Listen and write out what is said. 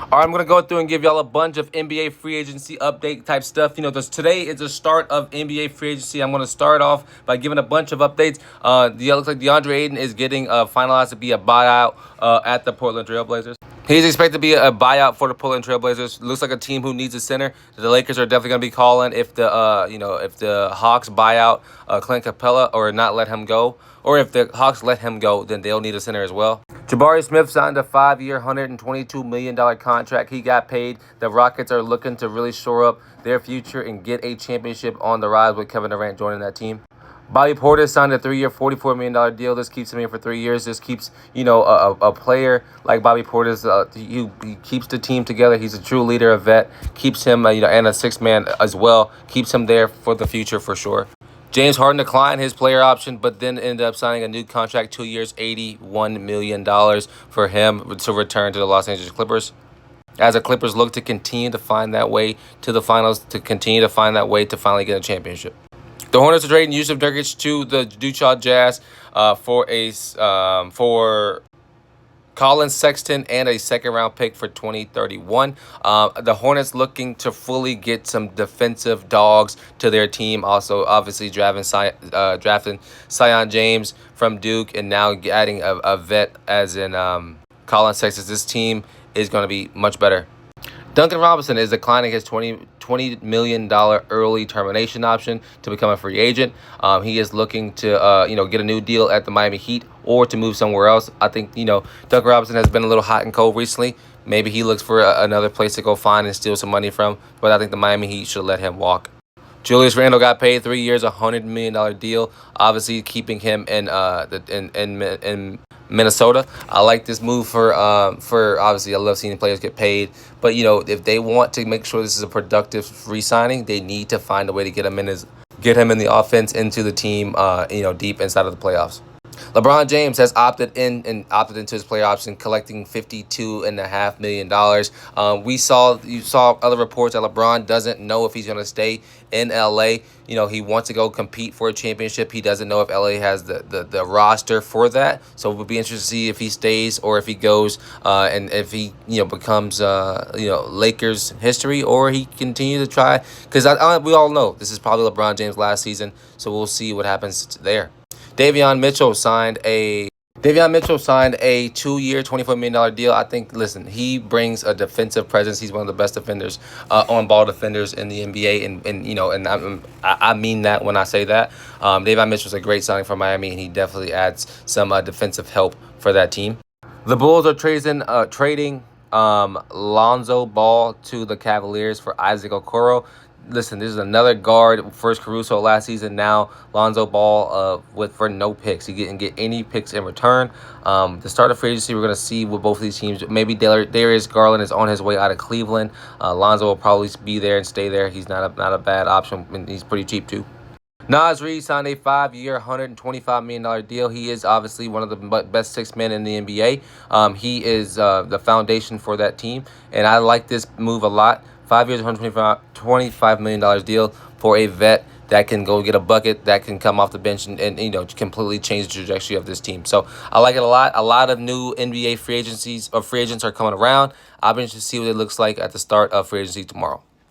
All right, I'm going to go through and give y'all a bunch of NBA free agency update type stuff. Today is the start of NBA free agency. I'm going to start off by giving a bunch of updates. Looks like DeAndre Ayton is getting finalized to be a buyout at the Portland Trail Blazers. He's expected to be a buyout for the Portland Trail Blazers. Looks like a team who needs a center. The Lakers are definitely going to be calling if the Hawks buy out Clint Capella or not let him go, or if the Hawks let him go, then they'll need a center as well. Jabari Smith signed a 5-year, $122 million contract. He got paid. The Rockets are looking to really shore up their future and get a championship on the rise with Kevin Durant joining that team. Bobby Portis signed a 3-year, $44 million deal. This keeps him here for 3 years. This keeps, a player like Bobby Portis, he keeps the team together. He's a true leader, a vet. Keeps him, and a six-man as well. Keeps him there for the future for sure. James Harden declined his player option, but then ended up signing a new contract, 2 years, $81 million for him to return to the Los Angeles Clippers. As the Clippers look to continue to find that way to the finals, to continue to find that way to finally get a championship. The Hornets are trading Yusuf Nurkic to the Utah Jazz for Colin Sexton and a second-round pick for 2031. The Hornets looking to fully get some defensive dogs to their team. Also, obviously, drafting Zion James from Duke and now adding a vet as in Colin Sexton. This team is going to be much better. Duncan Robinson is declining his $20 million early termination option to become a free agent. He is looking to get a new deal at the Miami Heat or to move somewhere else. I think Duncan Robinson has been a little hot and cold recently. Maybe he looks for another place to go find and steal some money from. But I think the Miami Heat should let him walk. Julius Randle got paid 3 years, $100 million deal. Obviously, keeping him in Minnesota. I like this move for obviously I love seeing players get paid. But if they want to make sure this is a productive re-signing, they need to find a way to get him in the offense into the team. Deep inside of the playoffs. LeBron James has opted into his player option, collecting $52.5 million. You saw other reports that LeBron doesn't know if he's going to stay in LA. He wants to go compete for a championship. He doesn't know if LA has the roster for that. So it would be interesting to see if he stays or if he goes and if he becomes Lakers history, or he continues to try, because we all know this is probably LeBron James' last season. So we'll see what happens there. Davon Mitchell signed a 2-year, $24 million deal. I think, he brings a defensive presence. He's one of the best defenders, on-ball defenders in the NBA, and I mean that when I say that. Davon Mitchell's a great signing for Miami, and he definitely adds some defensive help for that team. The Bulls are trading Lonzo Ball to the Cavaliers for Isaac Okoro. This is another guard. First Caruso last season. Now Lonzo Ball for no picks. He didn't get any picks in return. The start of free agency, we're going to see with both of these teams. Maybe Darius Garland is on his way out of Cleveland. Lonzo will probably be there and stay there. He's not a bad option, and he's pretty cheap too. Naz Reid signed a 5-year, $125 million deal. He is obviously one of the best six men in the NBA. He is the foundation for that team, and I like this move a lot. 5 years, $125 million deal for a vet that can go get a bucket, that can come off the bench and completely change the trajectory of this team. So I like it a lot. A lot of new NBA free agents are coming around. I'll be interested to see what it looks like at the start of free agency tomorrow.